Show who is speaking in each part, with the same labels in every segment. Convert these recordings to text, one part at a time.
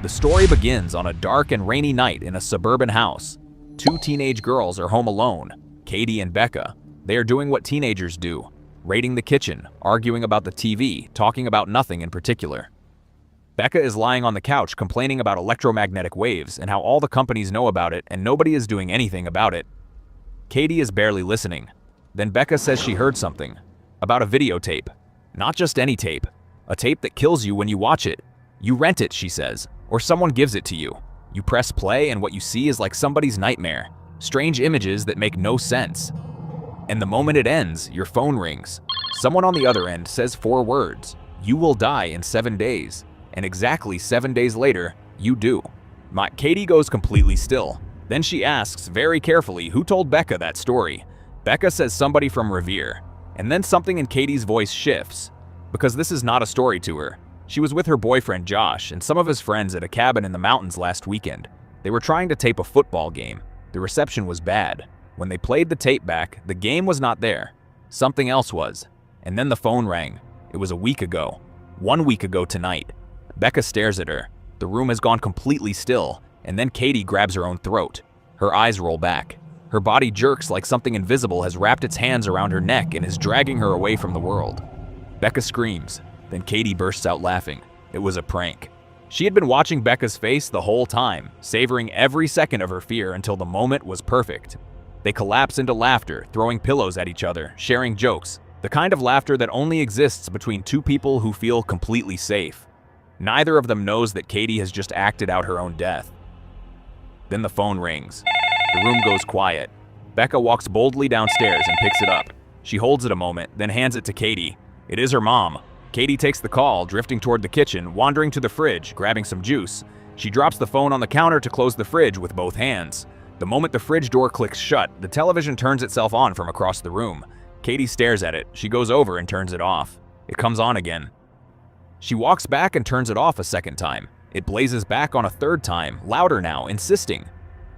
Speaker 1: The story begins on a dark and rainy night in a suburban house. Two teenage girls are home alone, Katie and Becca. They are doing what teenagers do, raiding the kitchen, arguing about the TV, talking about nothing in particular. Becca is lying on the couch complaining about electromagnetic waves and how all the companies know about it and nobody is doing anything about it. Katie is barely listening. Then Becca says she heard something. About a videotape. Not just any tape. A tape that kills you when you watch it. You rent it, she says, or someone gives it to you. You press play and what you see is like somebody's nightmare. Strange images that make no sense. And the moment it ends, your phone rings. Someone on the other end says 4 words. You will die in 7 days. And exactly 7 days later, you do. Katie goes completely still. Then she asks very carefully who told Becca that story. Becca says somebody from Revere. And then something in Katie's voice shifts. Because this is not a story to her. She was with her boyfriend Josh and some of his friends at a cabin in the mountains last weekend. They were trying to tape a football game. The reception was bad. When they played the tape back, the game was not there. Something else was. And then the phone rang. It was a week ago. 1 week ago tonight. Becca stares at her. The room has gone completely still, and then Katie grabs her own throat. Her eyes roll back. Her body jerks like something invisible has wrapped its hands around her neck and is dragging her away from the world. Becca screams. Then Katie bursts out laughing. It was a prank. She had been watching Becca's face the whole time, savoring every second of her fear until the moment was perfect. They collapse into laughter, throwing pillows at each other, sharing jokes, the kind of laughter that only exists between two people who feel completely safe. Neither of them knows that Katie has just acted out her own death. Then the phone rings. The room goes quiet. Becca walks boldly downstairs and picks it up. She holds it a moment, then hands it to Katie. It is her mom. Katie takes the call, drifting toward the kitchen, wandering to the fridge, grabbing some juice. She drops the phone on the counter to close the fridge with both hands. The moment the fridge door clicks shut, the television turns itself on from across the room. Katie stares at it. She goes over and turns it off. It comes on again. She walks back and turns it off a second time. It blazes back on a third time, louder now, insisting.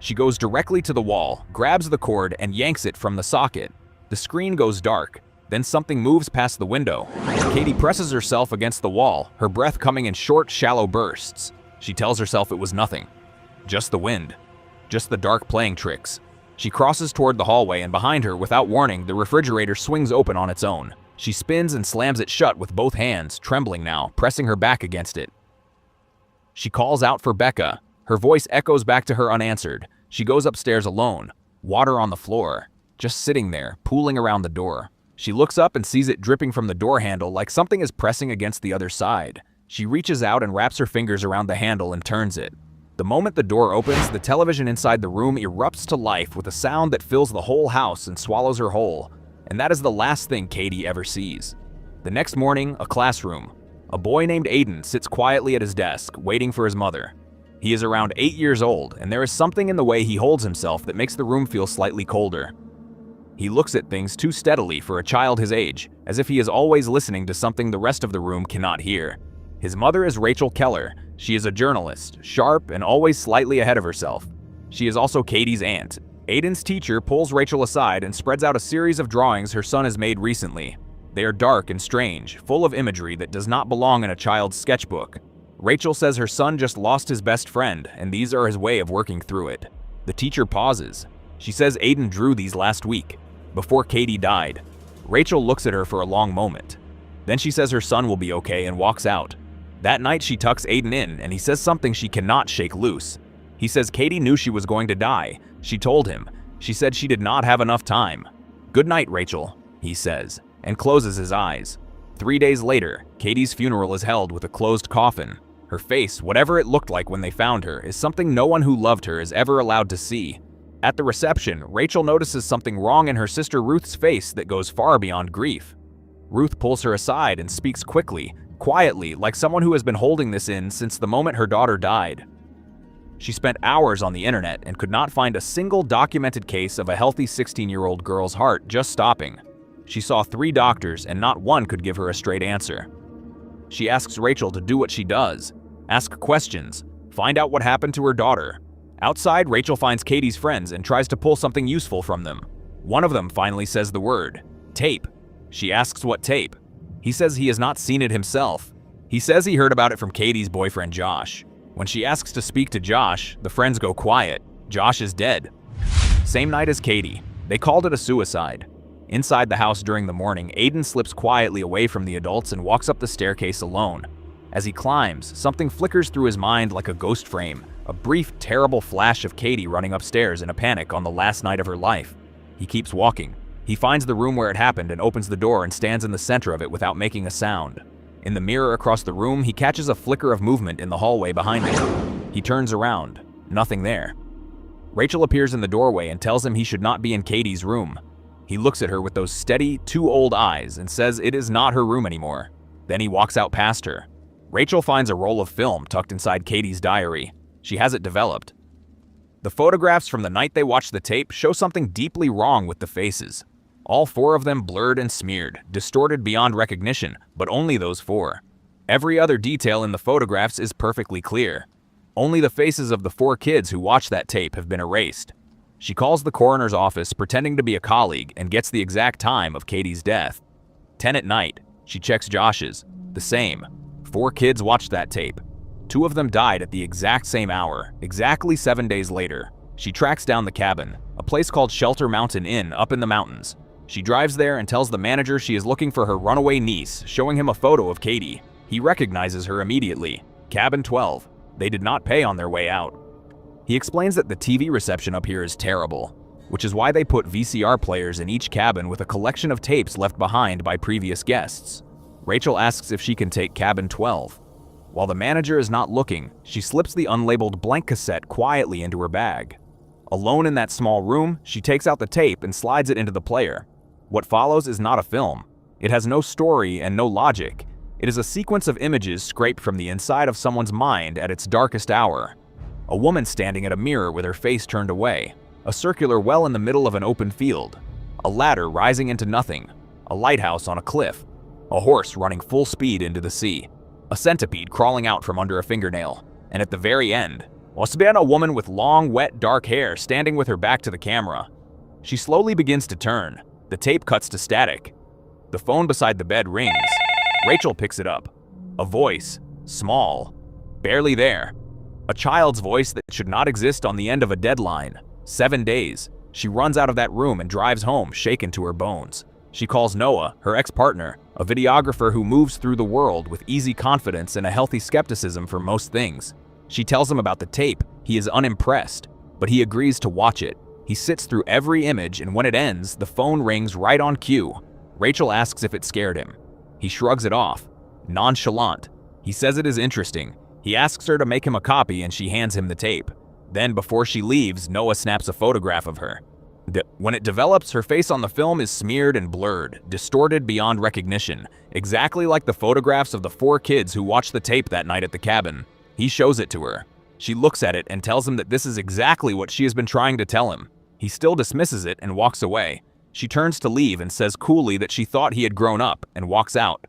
Speaker 1: She goes directly to the wall, grabs the cord, and yanks it from the socket. The screen goes dark. Then something moves past the window. Katie presses herself against the wall, her breath coming in short, shallow bursts. She tells herself it was nothing. Just the wind. Just the dark playing tricks. She crosses toward the hallway, and behind her, without warning, the refrigerator swings open on its own. She spins and slams it shut with both hands, trembling now, pressing her back against it. She calls out for Becca. Her voice echoes back to her unanswered. She goes upstairs alone. Water on the floor. Just sitting there, pooling around the door. She looks up and sees it dripping from the door handle like something is pressing against the other side. She reaches out and wraps her fingers around the handle and turns it. The moment the door opens, the television inside the room erupts to life with a sound that fills the whole house and swallows her whole. And that is the last thing Katie ever sees. The next morning, a classroom. A boy named Aiden sits quietly at his desk, waiting for his mother. He is around 8 years old, and there is something in the way he holds himself that makes the room feel slightly colder. He looks at things too steadily for a child his age, as if he is always listening to something the rest of the room cannot hear. His mother is Rachel Keller. She is a journalist, sharp and always slightly ahead of herself. She is also Katie's aunt. Aiden's teacher pulls Rachel aside and spreads out a series of drawings her son has made recently. They are dark and strange, full of imagery that does not belong in a child's sketchbook. Rachel says her son just lost his best friend, and these are his way of working through it. The teacher pauses. She says Aiden drew these last week, before Katie died. Rachel looks at her for a long moment. Then she says her son will be okay and walks out. That night she tucks Aiden in, and he says something she cannot shake loose. He says Katie knew she was going to die. She told him. She said she did not have enough time. "Good night, Rachel," he says, and closes his eyes. 3 days later, Katie's funeral is held with a closed coffin. Her face, whatever it looked like when they found her, is something no one who loved her is ever allowed to see. At the reception, Rachel notices something wrong in her sister Ruth's face that goes far beyond grief. Ruth pulls her aside and speaks quickly, quietly, like someone who has been holding this in since the moment her daughter died. She spent hours on the internet and could not find a single documented case of a healthy 16-year-old girl's heart just stopping. She saw 3 doctors and not one could give her a straight answer. She asks Rachel to do what she does, ask questions, find out what happened to her daughter. Outside, Rachel finds Katie's friends and tries to pull something useful from them. One of them finally says the word, tape. She asks what tape. He says he has not seen it himself. He says he heard about it from Katie's boyfriend Josh. When she asks to speak to Josh, the friends go quiet. Josh is dead. Same night as Katie. They called it a suicide. Inside the house during the morning, Aiden slips quietly away from the adults and walks up the staircase alone. As he climbs, something flickers through his mind like a ghost frame, a brief, terrible flash of Katie running upstairs in a panic on the last night of her life. He keeps walking. He finds the room where it happened and opens the door and stands in the center of it without making a sound. In the mirror across the room, he catches a flicker of movement in the hallway behind him. He turns around. Nothing there. Rachel appears in the doorway and tells him he should not be in Katie's room. He looks at her with those steady, too old eyes and says it is not her room anymore. Then he walks out past her. Rachel finds a roll of film tucked inside Katie's diary. She has it developed. The photographs from the night they watched the tape show something deeply wrong with the faces. All 4 of them blurred and smeared, distorted beyond recognition, but only those 4. Every other detail in the photographs is perfectly clear. Only the faces of the 4 kids who watched that tape have been erased. She calls the coroner's office pretending to be a colleague and gets the exact time of Katie's death. 10 at night. She checks Josh's. The same. 4 kids watched that tape. 2 of them died at the exact same hour, exactly 7 days later. She tracks down the cabin, a place called Shelter Mountain Inn up in the mountains. She drives there and tells the manager she is looking for her runaway niece, showing him a photo of Katie. He recognizes her immediately. Cabin 12. They did not pay on their way out. He explains that the TV reception up here is terrible, which is why they put VCR players in each cabin with a collection of tapes left behind by previous guests. Rachel asks if she can take cabin 12. While the manager is not looking, she slips the unlabeled blank cassette quietly into her bag. Alone in that small room, she takes out the tape and slides it into the player. What follows is not a film. It has no story and no logic. It is a sequence of images scraped from the inside of someone's mind at its darkest hour. A woman standing at a mirror with her face turned away. A circular well in the middle of an open field. A ladder rising into nothing. A lighthouse on a cliff. A horse running full speed into the sea. A centipede crawling out from under a fingernail. And at the very end, a woman with long, wet, dark hair standing with her back to the camera. She slowly begins to turn. The tape cuts to static. The phone beside the bed rings. Rachel picks it up. A voice. Small. Barely there. A child's voice that should not exist on the end of a deadline. 7 days. She runs out of that room and drives home, shaken to her bones. She calls Noah, her ex-partner, a videographer who moves through the world with easy confidence and a healthy skepticism for most things. She tells him about the tape. He is unimpressed, but he agrees to watch it. He sits through every image, and when it ends, the phone rings right on cue. Rachel asks if it scared him. He shrugs it off. Nonchalant. He says it is interesting. He asks her to make him a copy and she hands him the tape. Then, before she leaves, Noah snaps a photograph of her. When it develops, her face on the film is smeared and blurred, distorted beyond recognition, exactly like the photographs of the 4 kids who watched the tape that night at the cabin. He shows it to her. She looks at it and tells him that this is exactly what she has been trying to tell him. He still dismisses it and walks away. She turns to leave and says coolly that she thought he had grown up and walks out.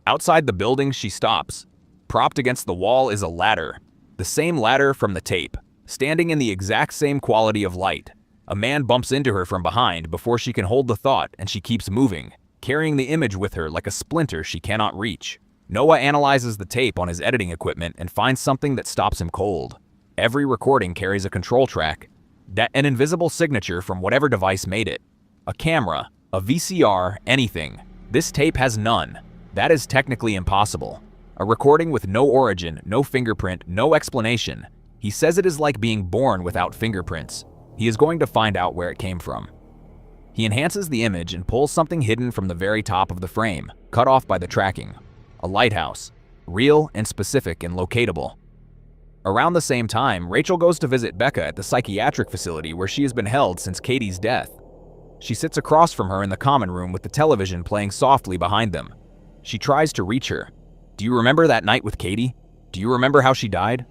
Speaker 1: Outside the building, she stops. Propped against the wall is a ladder. The same ladder from the tape, standing in the exact same quality of light. A man bumps into her from behind before she can hold the thought, and she keeps moving, carrying the image with her like a splinter she cannot reach. Noah analyzes the tape on his editing equipment and finds something that stops him cold. Every recording carries a control track, an invisible signature from whatever device made it. A camera, a VCR, anything. This tape has none. That is technically impossible. A recording with no origin, no fingerprint, no explanation. He says it is like being born without fingerprints. He is going to find out where it came from. He enhances the image and pulls something hidden from the very top of the frame, cut off by the tracking. A lighthouse. Real and specific and locatable. Around the same time, Rachel goes to visit Becca at the psychiatric facility where she has been held since Katie's death. She sits across from her in the common room with the television playing softly behind them. She tries to reach her. Do you remember that night with Katie? Do you remember how she died?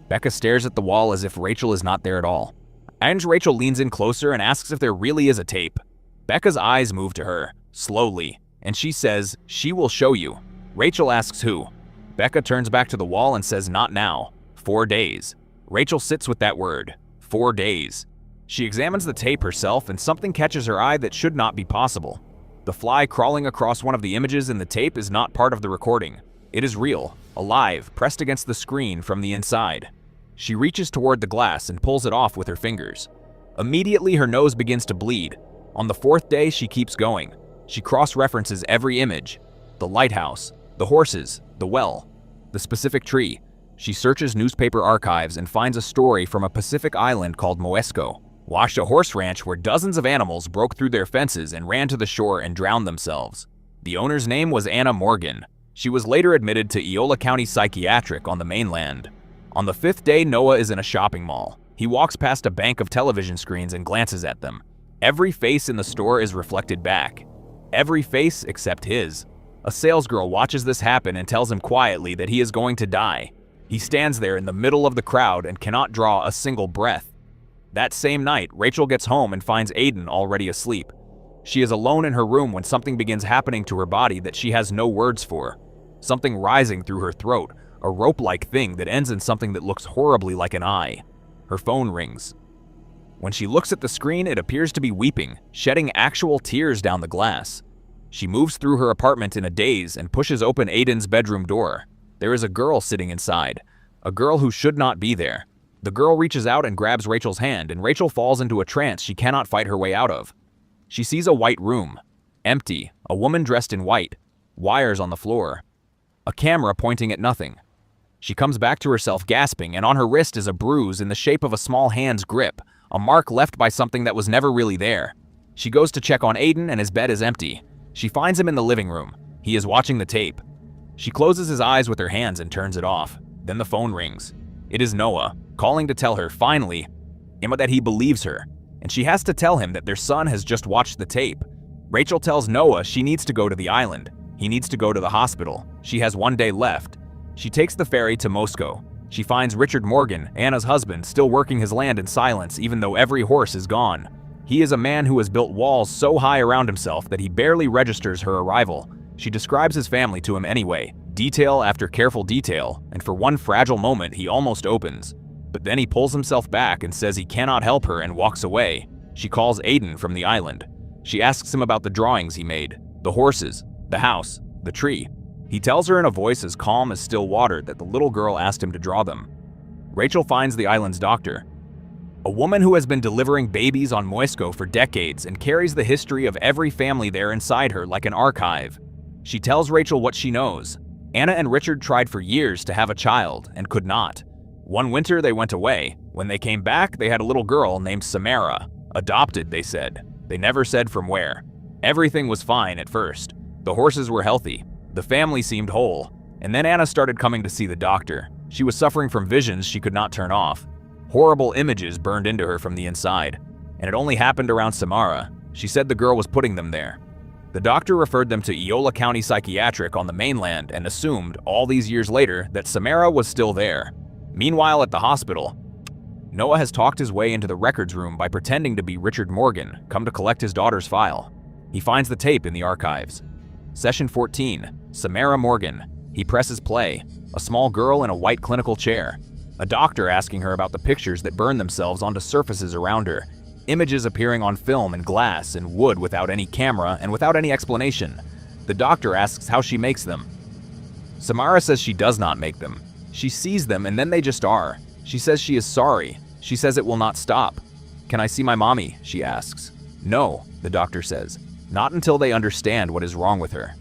Speaker 1: Becca stares at the wall as if Rachel is not there at all. And Rachel leans in closer and asks if there really is a tape. Becca's eyes move to her, slowly, and she says, she will show you. Rachel asks who. Becca turns back to the wall and says not now. 4 days. Rachel sits with that word. 4 days. She examines the tape herself and something catches her eye that should not be possible. The fly crawling across one of the images in the tape is not part of the recording. It is real. alive, pressed against the screen from the inside. She reaches toward the glass and pulls it off with her fingers. Immediately, her nose begins to bleed. On the fourth day, she keeps going. She cross-references every image: the lighthouse, the horses, the well, the specific tree. She searches newspaper archives and finds a story from a Pacific island called Moesco, washed a horse ranch where dozens of animals broke through their fences and ran to the shore and drowned themselves. The owner's name was Anna Morgan. She was later admitted to Eola County Psychiatric on the mainland. On the fifth day, Noah is in a shopping mall. He walks past a bank of television screens and glances at them. Every face in the store is reflected back. Every face except his. A salesgirl watches this happen and tells him quietly that he is going to die. He stands there in the middle of the crowd and cannot draw a single breath. That same night, Rachel gets home and finds Aiden already asleep. She is alone in her room when something begins happening to her body that she has no words for. Something rising through her throat, a rope-like thing that ends in something that looks horribly like an eye. Her phone rings. When she looks at the screen, it appears to be weeping, shedding actual tears down the glass. She moves through her apartment in a daze and pushes open Aiden's bedroom door. There is a girl sitting inside, a girl who should not be there. The girl reaches out and grabs Rachel's hand, and Rachel falls into a trance she cannot fight her way out of. She sees a white room, empty, a woman dressed in white, wires on the floor, a camera pointing at nothing. She comes back to herself gasping, and on her wrist is a bruise in the shape of a small hand's grip, a mark left by something that was never really there. She goes to check on Aiden, and his bed is empty. She finds him in the living room. He is watching the tape. She closes his eyes with her hands and turns it off. Then the phone rings. It is Noah, calling to tell her, finally, that he believes her, and she has to tell him that their son has just watched the tape. Rachel tells Noah she needs to go to the island. He needs to go to the hospital. She has 1 day left. She takes the ferry to Moscow. She finds Richard Morgan, Anna's husband, still working his land in silence even though every horse is gone. He is a man who has built walls so high around himself that he barely registers her arrival. She describes his family to him anyway, detail after careful detail, and for one fragile moment he almost opens. But then he pulls himself back and says he cannot help her and walks away. She calls Aiden from the island. She asks him about the drawings he made, the horses, the house, the tree. He tells her in a voice as calm as still water that the little girl asked him to draw them. Rachel finds the island's doctor, a woman who has been delivering babies on Moesco for decades and carries the history of every family there inside her like an archive. She tells Rachel what she knows. Anna and Richard tried for years to have a child and could not. One winter they went away. When they came back, they had a little girl named Samara. Adopted, they said. They never said from where. Everything was fine at first. The horses were healthy. The family seemed whole. And then Anna started coming to see the doctor. She was suffering from visions she could not turn off. Horrible images burned into her from the inside. And it only happened around Samara. She said the girl was putting them there. The doctor referred them to Eola County Psychiatric on the mainland and assumed, all these years later, that Samara was still there. Meanwhile, at the hospital, Noah has talked his way into the records room by pretending to be Richard Morgan, come to collect his daughter's file. He finds the tape in the archives. Session 14, Samara Morgan. He presses play. A small girl in a white clinical chair. A doctor asking her about the pictures that burn themselves onto surfaces around her. Images appearing on film and glass and wood without any camera and without any explanation. The doctor asks how she makes them. Samara says she does not make them. She sees them and then they just are. She says she is sorry. She says it will not stop. Can I see my mommy? She asks. No, the doctor says. Not until they understand what is wrong with her.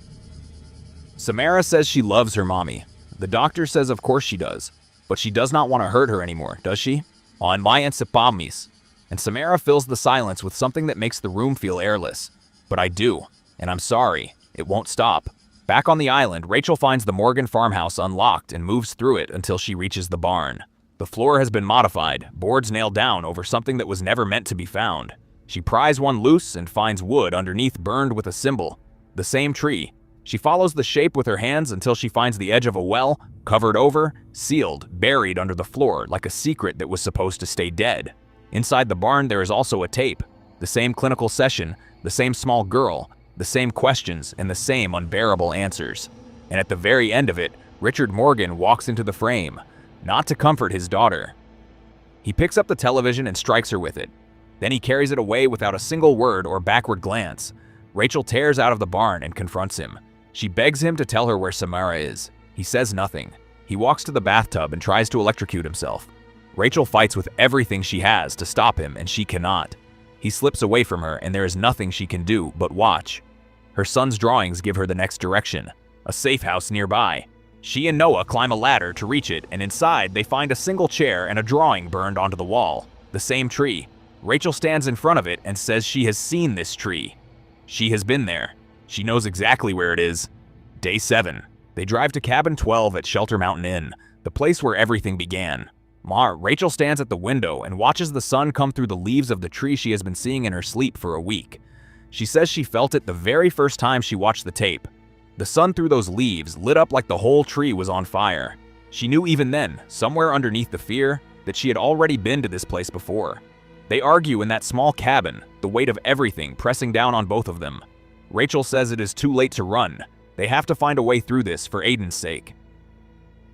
Speaker 1: Samara says she loves her mommy. The doctor says of course she does. But she does not want to hurt her anymore, does she? On my encepamis. And Samara fills the silence with something that makes the room feel airless. But I do, and I'm sorry. It won't stop. Back on the island, Rachel finds the Morgan farmhouse unlocked and moves through it until she reaches the barn. The floor has been modified, boards nailed down over something that was never meant to be found. She pries one loose and finds wood underneath burned with a symbol. The same tree. She follows the shape with her hands until she finds the edge of a well, covered over, sealed, buried under the floor like a secret that was supposed to stay dead. Inside the barn there is also a tape. The same clinical session, the same small girl, the same questions, and the same unbearable answers. And at the very end of it, Richard Morgan walks into the frame, not to comfort his daughter. He picks up the television and strikes her with it. Then he carries it away without a single word or backward glance. Rachel tears out of the barn and confronts him. She begs him to tell her where Samara is. He says nothing. He walks to the bathtub and tries to electrocute himself. Rachel fights with everything she has to stop him, and she cannot. He slips away from her, and there is nothing she can do but watch. Her son's drawings give her the next direction, a safe house nearby. She and Noah climb a ladder to reach it, and inside they find a single chair and a drawing burned onto the wall, the same tree. Rachel stands in front of it and says she has seen this tree. She has been there. She knows exactly where it is. Day 7. They drive to Cabin 12 at Shelter Mountain Inn, the place where everything began. Rachel stands at the window and watches the sun come through the leaves of the tree she has been seeing in her sleep for a week. She says she felt it the very first time she watched the tape. The sun through those leaves lit up like the whole tree was on fire. She knew even then, somewhere underneath the fear, that she had already been to this place before. They argue in that small cabin, the weight of everything pressing down on both of them. Rachel says it is too late to run. They have to find a way through this for Aiden's sake.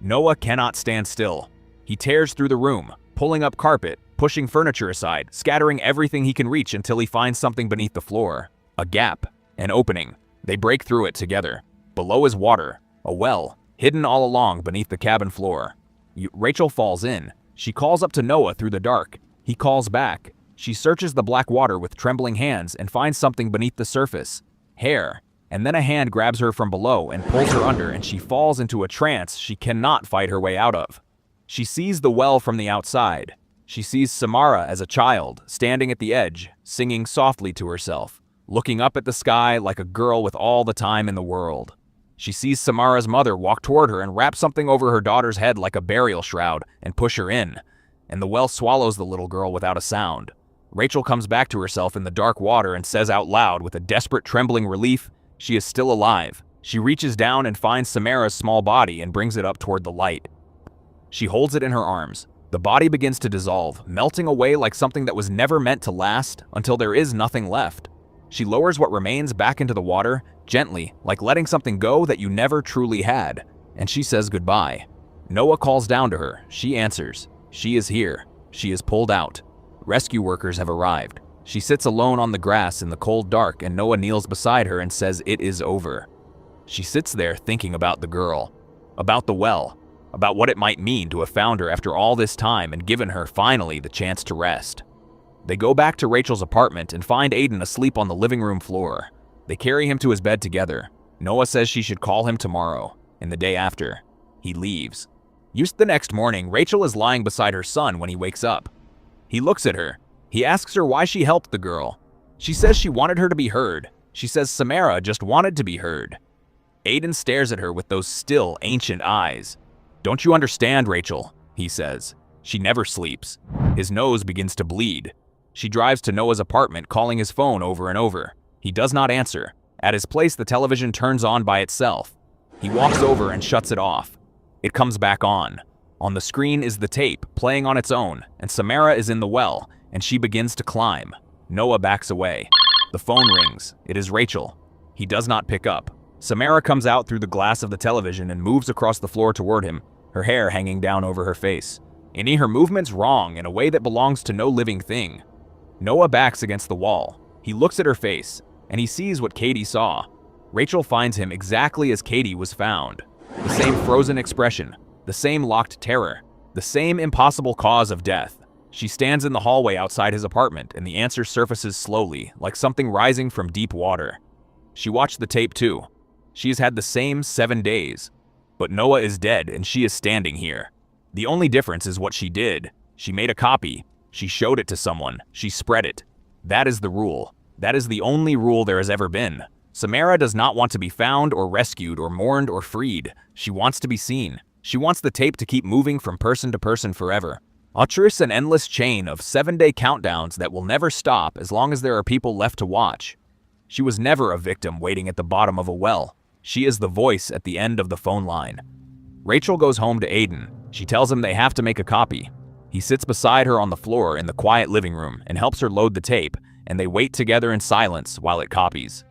Speaker 1: Noah cannot stand still. He tears through the room, pulling up carpet, pushing furniture aside, scattering everything he can reach until he finds something beneath the floor. A gap, an opening. They break through it together. Below is water, a well, hidden all along beneath the cabin floor. Rachel falls in. She calls up to Noah through the dark. He calls back. She searches the black water with trembling hands and finds something beneath the surface. Hair. And then a hand grabs her from below and pulls her under, and she falls into a trance she cannot fight her way out of. She sees the well from the outside. She sees Samara as a child, standing at the edge, singing softly to herself, looking up at the sky like a girl with all the time in the world. She sees Samara's mother walk toward her and wrap something over her daughter's head like a burial shroud and push her in, and the well swallows the little girl without a sound. Rachel comes back to herself in the dark water and says out loud with a desperate trembling relief, she is still alive. She reaches down and finds Samara's small body and brings it up toward the light. She holds it in her arms. The body begins to dissolve, melting away like something that was never meant to last until there is nothing left. She lowers what remains back into the water, gently, like letting something go that you never truly had, and she says goodbye. Noah calls down to her. She answers. She is here. She is pulled out. Rescue workers have arrived. She sits alone on the grass in the cold dark, and Noah kneels beside her and says it is over. She sits there thinking about the girl, about the well, about what it might mean to have found her after all this time and given her finally the chance to rest. They go back to Rachel's apartment and find Aiden asleep on the living room floor. They carry him to his bed together. Noah says she should call him tomorrow, and the day after. He leaves. The next morning, Rachel is lying beside her son when he wakes up. He looks at her. He asks her why she helped the girl. She says she wanted her to be heard. She says Samara just wanted to be heard. Aiden stares at her with those still, ancient eyes. Don't you understand, Rachel? He says. She never sleeps. His nose begins to bleed. She drives to Noah's apartment, calling his phone over and over. He does not answer. At his place, the television turns on by itself. He walks over and shuts it off. It comes back on. On the screen is the tape, playing on its own, and Samara is in the well, and she begins to climb. Noah backs away. The phone rings. It is Rachel. He does not pick up. Samara comes out through the glass of the television and moves across the floor toward him, her hair hanging down over her face. Her movements wrong in a way that belongs to no living thing. Noah backs against the wall. He looks at her face, and he sees what Katie saw. Rachel finds him exactly as Katie was found. The same frozen expression, the same locked terror, the same impossible cause of death. She stands in the hallway outside his apartment, and the answer surfaces slowly, like something rising from deep water. She watched the tape too. She has had the same 7 days. But Noah is dead, and she is standing here. The only difference is what she did. She made a copy. She showed it to someone. She spread it. That is the rule. That is the only rule there has ever been. Samara does not want to be found or rescued or mourned or freed. She wants to be seen. She wants the tape to keep moving from person to person forever. Autrus an endless chain of 7-day countdowns that will never stop as long as there are people left to watch. She was never a victim waiting at the bottom of a well. She is the voice at the end of the phone line. Rachel goes home to Aiden. She tells him they have to make a copy. He sits beside her on the floor in the quiet living room and helps her load the tape, and they wait together in silence while it copies.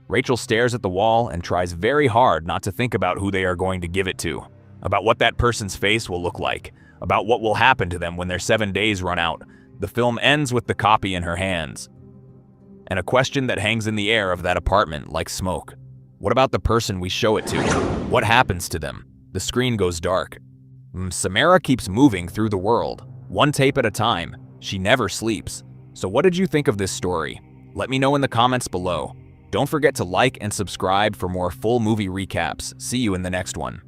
Speaker 1: Rachel stares at the wall and tries very hard not to think about who they are going to give it to, about what that person's face will look like, about what will happen to them when their 7 days run out. The film ends with the copy in her hands, and a question that hangs in the air of that apartment like smoke. What about the person we show it to? What happens to them? The screen goes dark. Samara keeps moving through the world, one tape at a time. She never sleeps. So what did you think of this story? Let me know in the comments below. Don't forget to like and subscribe for more full movie recaps. See you in the next one.